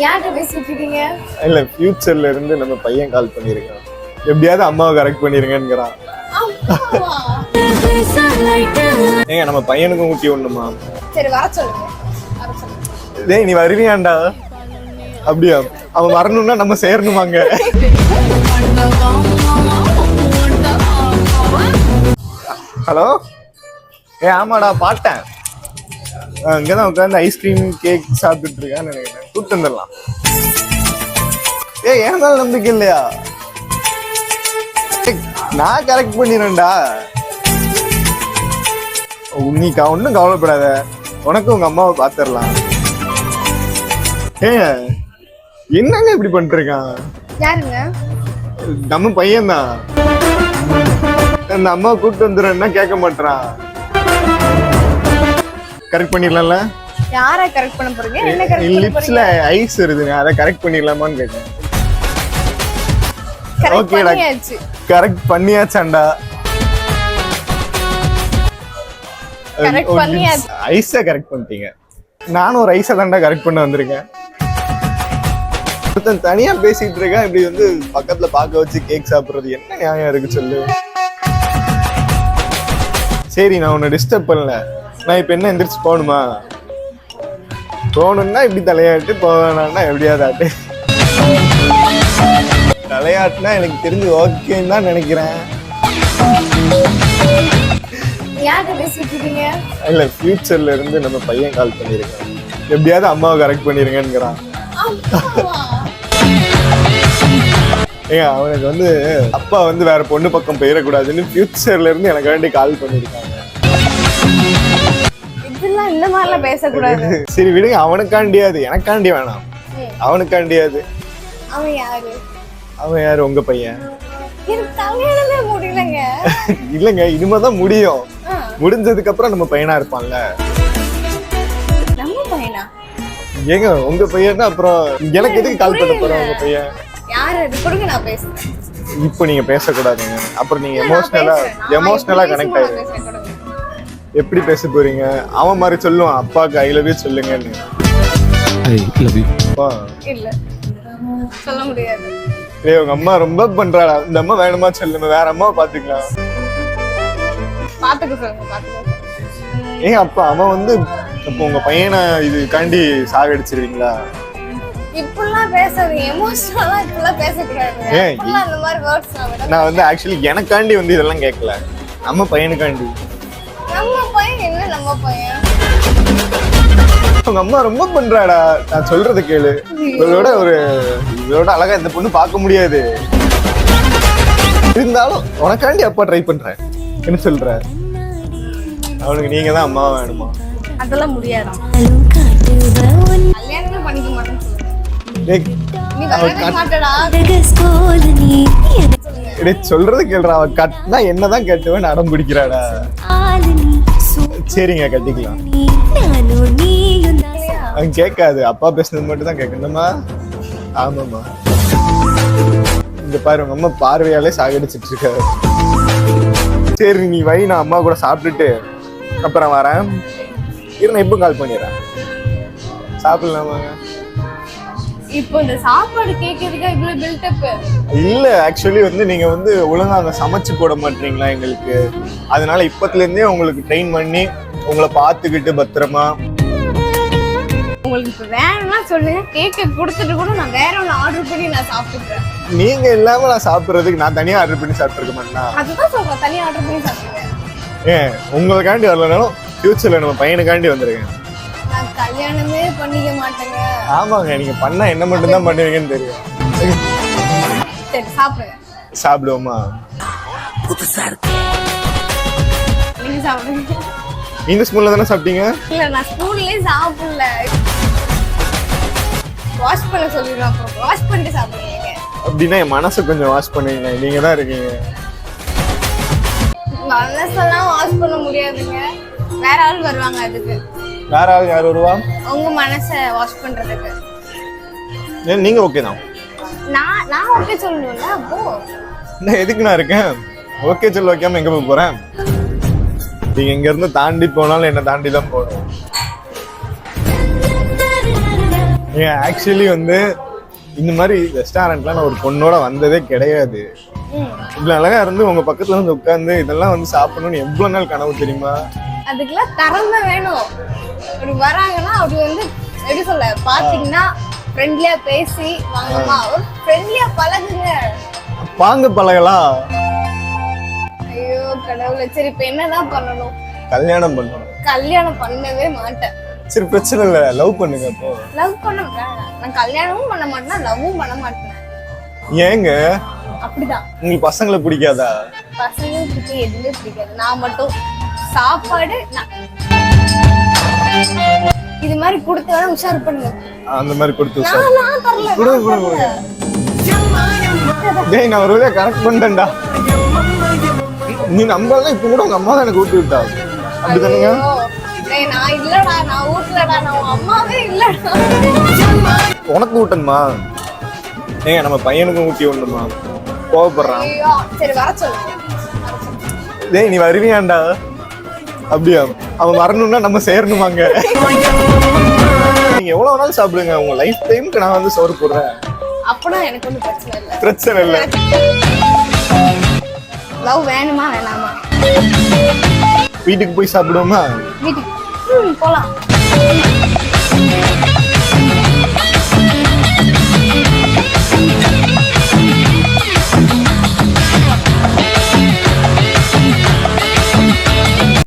யார்கிட்ட பேசிட்டு இருக்கீங்க? இல்ல ஃபியூச்சர்ல இருந்து நம்ம பையன் கால் பண்ணிருக்கான். எப்படியாவது அம்மாவை கரெக்ட் பண்ணிருங்கங்கறான். ஏங்க நம்ம பையனுக்கும் ஊட்டி ஒண்ணுமா? சரி வர சொல்லுங்க. வர சொல்லுங்க. டேய் நீ வருவியாண்டா? அப்படியே அவன் வரணும்னா நம்ம சேரணுமாங்க? ஹலோ ஆமாடா பாட்டேன். இங்கதான் உட்காந்து ஐஸ்கிரீம் கேக் சாப்பிட்டுட்டு இருக்கான்னு நினைக்கிறேன். கூப்பிட்டு வந்துடலாம். ஏன் மேல நம்பிக்கை இல்லையா? நான் கரெக்ட் பண்ணிடுறேன்டா. நீ ஒன்னும் கவலைப்படாத, உனக்கு உங்க அம்மாவை பாத்துடலாம். என்னங்க இப்படி பண்ணிட்டு இருக்கான்? யாருங்க? நம்ம பையன் தான். அந்த அம்மாவை கூப்பிட்டு வந்துடுறேன்னா கேட்க மாட்டான். கரெக்ட் பண்ணிடலாம்ல? யாரை கரெக்ட் பண்ண போறீங்க? என்ன கரெக்ட் லிப்ஸ்ல ஐஸ் வருதுங்க, அத கரெக்ட் பண்ணிடலாமான்னு கேட்டேன். ஓகேடா, கரெக்ட் பண்ணியாச்சாண்டா. கரெக்ட் பண்ணியாச்சு. ஐஸை கரெக்ட் பண்ணிட்டீங்க. நானும் ஒரு ஐஸை தாண்டா கரெக்ட் பண்ண வந்திருக்கேன். தனியா பேசிட்டு இருக்கேன், இப்படி வந்து பக்கத்துல பாக்க வச்சு கேக் சாப்பிடுறது என்ன நியாயம் இருக்கு சொல்லு? சரி நான் உன்னை டிஸ்டர்ப் பண்ணல. நான் இப்ப என்ன எந்திரிச்சு போகணுமா? போகணும்னா இப்படி தலையாட்டு போவேனா? எப்படியாவது ஆட்டு தலையாட்டுனா எனக்கு தெரிஞ்சு ஓகேன்னு தான் நினைக்கிறேன். இல்ல ஃபியூச்சர்ல இருந்து நம்ம பையன் கால் பண்ணிருக்கான். எப்படியாவது அம்மாவை கரெக்ட் பண்ணிருங்கிறான். ஏங்க அவனுக்கு வந்து அப்பா வந்து வேற பொண்ணு பக்கம் போயிடக்கூடாதுன்னு ஃபியூச்சர்ல இருந்து எனக்கு வேண்டி கால் பண்ணிருக்காங்க. இதெல்லாம் இந்த மாதிரிலாம் பேசக்கூடாது. சரி விடுங்க, அவனுக்காண்டியாது, எனக்காண்டி வேணாம். அவனுக்காண்டியாது. அவன் யாரு? அவன் யாரு? உங்க பையன். முடியலங்க. இல்லங்க இனிமேதான் முடியும். முடிஞ்சதுக்கு அப்புறம் நம்ம பையனா இருப்பான்ல. நம்ம பையனா? ஏங்க உங்க பையனா அப்புறம் எனக்கு எதுக்கு கால் பண்ண போற? உங்க பையன் யாரு? அது கொடுங்க, நான் பேசுறேன். இப்போ நீங்க பேசக்கூடாதுங்க, அப்புறம் நீங்க எமோஷனலா கனெக்ட் ஆயிடுங்க. எப்படி பேச போறீங்க? அவன் மாதிரி சொல்லுவான், அப்பாக்கு ஐ லவ் யூ சொல்லுங்கன்னு. I love you. இல்ல சொல்ல முடியாது. ஏய் உங்க அம்மா ரொம்ப பண்றாடா. இந்த அம்மா வேணுமா சொல்லுங்க, வேற அம்மா பாத்துக்கலாம். பாத்துக்க சொல்லுங்க, பாத்துக்க. ஏங்க அப்பா அவன் வந்து இப்போ உங்க பையனை இதுக்காண்டி சாகடிச்சிருவீங்களா? இப்படிலாம் பேசாதீங்க, எமோஷனலா இப்படிலாம் பேசக்கூடாது. அந்த மாதிரி வேர்ட்ஸ் நான் வந்து ஆக்சுவலி எனக்காண்டி வந்து இதெல்லாம் கேட்கல, நம்ம பையனுக்காண்டி. நம்ம பையன் என்ன? நம்ம பையன் உங்க அம்மா ரொம்ப பண்றாடா. நான் சொல்றத கேளு. இவளோட அழகா இந்த பொண்ணு பார்க்க முடியாது. இருந்தாலும் உனக்காண்டி அப்பா ட்ரை பண்றேன். என்ன சொல்ற? அவனுக்கு நீங்க தான் அம்மா வேணுமா? அதெல்லாம் முடியாதா? கல்யாணமே பண்ணிக்க மாட்டேன்னு சொல்லுங்க. சொல்றது கேள்றா. அவ கட்டினா என்னதான் கேட்டுவேன் அடம் பிடிக்கிறாடா. சரிங்க கட்டிக்கலாம். அவன் கேட்காது, அப்பா பேசுனது மட்டும் தான் கேட்கணுமா? ஆமாமா. இந்த பாரு உங்க அம்மா பார்வையாலே சாகடிச்சிட்டு இருக்காரு. சரி நீ வை, நான் அம்மா கூட சாப்பிட்டுட்டு அப்புறம் வரேன். நான் இப்போ கால் பண்ணிடுறேன். சாப்பிடலாமாங்க? இப்போ இந்த சாப்பாடு கேக்குறதுக்கு இவ்வளவு பில்டப் இல்ல. ஆக்சுவலி வந்து நீங்க வந்து ஒழுங்கா அங்க சமைச்சு போட மாட்டீங்களா எங்களுக்கு? அதனால இப்பத்துல இருந்தே உங்களுக்கு ட்ரெயின் பண்ணி உங்களை பாத்துக்கிட்டு பத்திரமா. உங்களுக்கு இப்ப வேணும்னா சொல்லுங்க, கேக்க கொடுத்துட்டு கூட நான் வேற ஒன்னு ஆர்டர் பண்ணி நான் சாப்பிட்டுக்கிறேன். நீங்க இல்லாம நான் சாப்பிடுறதுக்கு நான் தனியா ஆர்டர் பண்ணி சாப்பிட்டுருக்க மாட்டேனா? அதுதான் சொல்றேன், தனியா ஆர்டர் பண்ணி சாப்பிடுறேன். உங்களுக்காண்டி வரலனாலும் ஃபியூச்சர்ல நம்ம பையனுக்காண்டி வந்திருக்கேன். நான் கல்யாணமே பண்ணிக்க மாட்டேங்க. ஆமாங்க, நீங்க பண்ணா என்ன மட்டும் தான் பண்ணுவீங்கன்னு தெரியும். சரி சாப்பிடுங்க. சாப்பிடுவோமா? புதுசா இருக்கு. நீங்க சாப்பிடுங்க. இந்த ஸ்பூன்ல தானே சாப்பிட்டீங்க? இல்ல நான் ஸ்பூன்லயே சாப்பிடல. வாஷ் பண்ண சொல்லிடுறேன், அப்புறம் வாஷ் பண்ணிட்டு சாப்பிடுங்க. அப்படின்னா என் மனசை கொஞ்சம் வாஷ் பண்ணுவீங்க. நீங்க தான் இருக்கீங்க. மனசெல்லாம் வாஷ் பண்ண முடியாதுங்க, வேற ஆள் வருவாங்க அதுக்கு. வேற ஆள் யார் வருவா? உங்க மனசை வாஷ் பண்றதுக்கு. நீங்க ஓகே தான். நான் ஓகே சொல்லணும்ல. அப்போ நான் எதுக்கு நான் இருக்கேன்? ஓகே சொல்ல வைக்காம எங்க போக போறேன்? நீங்க இங்க இருந்து தாண்டி போனாலும் என்ன தாண்டி தான் போகணும். ஏன் ஆக்சுவலி வந்து இந்த மாதிரி ரெஸ்டாரண்ட்லாம் நான் ஒரு பொண்ணோட வந்ததே கிடையாது. இவ்வளவு அழகா இருந்து உங்க பக்கத்துல வந்து உட்கார்ந்து இதெல்லாம் வந்து சாப்பிடணும்னு எவ்வளவு நாள் கனவு தெரியுமா? அதுக்கெல்லாம் திறமை வேணும். ஒரு வராங்கன்னா அப்படி வந்து எப்படி சொல்ல பாத்தீங்கன்னா ஃப்ரெண்ட்லியா பேசி வாங்கம்மா ஒரு ஃப்ரெண்ட்லியா பழகுங்க. வாங்க பழகலாம். ஐயோ கடவுளே. சரி இப்ப என்னதான் பண்ணணும்? கல்யாணம் பண்ணணும். கல்யாணம் பண்ணவே மாட்டேன். சரி பிரச்சனை இல்ல, லவ் பண்ணுங்க. அப்போ லவ் பண்ண நான் கல்யாணமும் பண்ண மாட்டேன், லவ்வும் பண்ண மாட்டேன். ஏங்க அப்படிதான். உங்களுக்கு பசங்களை பிடிக்காதா? பசங்க பிடிக்க எதுவுமே பிடிக்காது. நான் மட்டும் சாப்பாடு இது மாதிரி கொடுத்து வேணா உஷார் பண்ணுங்க. அந்த மாதிரி கொடுத்து நான் தரல. கொடுங்க. டேய் நான் ஒரு வழியா கரெக்ட் பண்ணிட்டேன்டா. நீ நம்பலாம். இப்ப கூட உங்க அம்மா தான் எனக்கு ஊட்டி விட்டா. அப்படிதானுங்க? டேய் நான் இல்லடா, நான் ஊட்டலடா, நான் உன் அம்மாவே இல்லடா. உனக்கு ஊட்டணுமா? ஏங்க நம்ம பையனுக்கும் ஊட்டி விடணுமா? கோவப்படுறான். ஐயோ சரி வர சொல்லு. டேய் நீ வருவியாண்டா? அப்படியா? அவன் வரணும்னா நம்ம சேரணுமாங்க? நீங்க எவ்வளவு நாள் சாப்பிடுங்க, உங்க லைஃப் டைம்க்கு நான் வந்து சோறு போடுறேன். அப்பனா எனக்கு ஒன்றும் பிரச்சனை இல்லை. பிரச்சனை இல்லை. லவ் வேணுமா வேணாமா? வீட்டுக்கு போய் சாப்பிடுவோமா? வீட்டுக்கு போலாம்.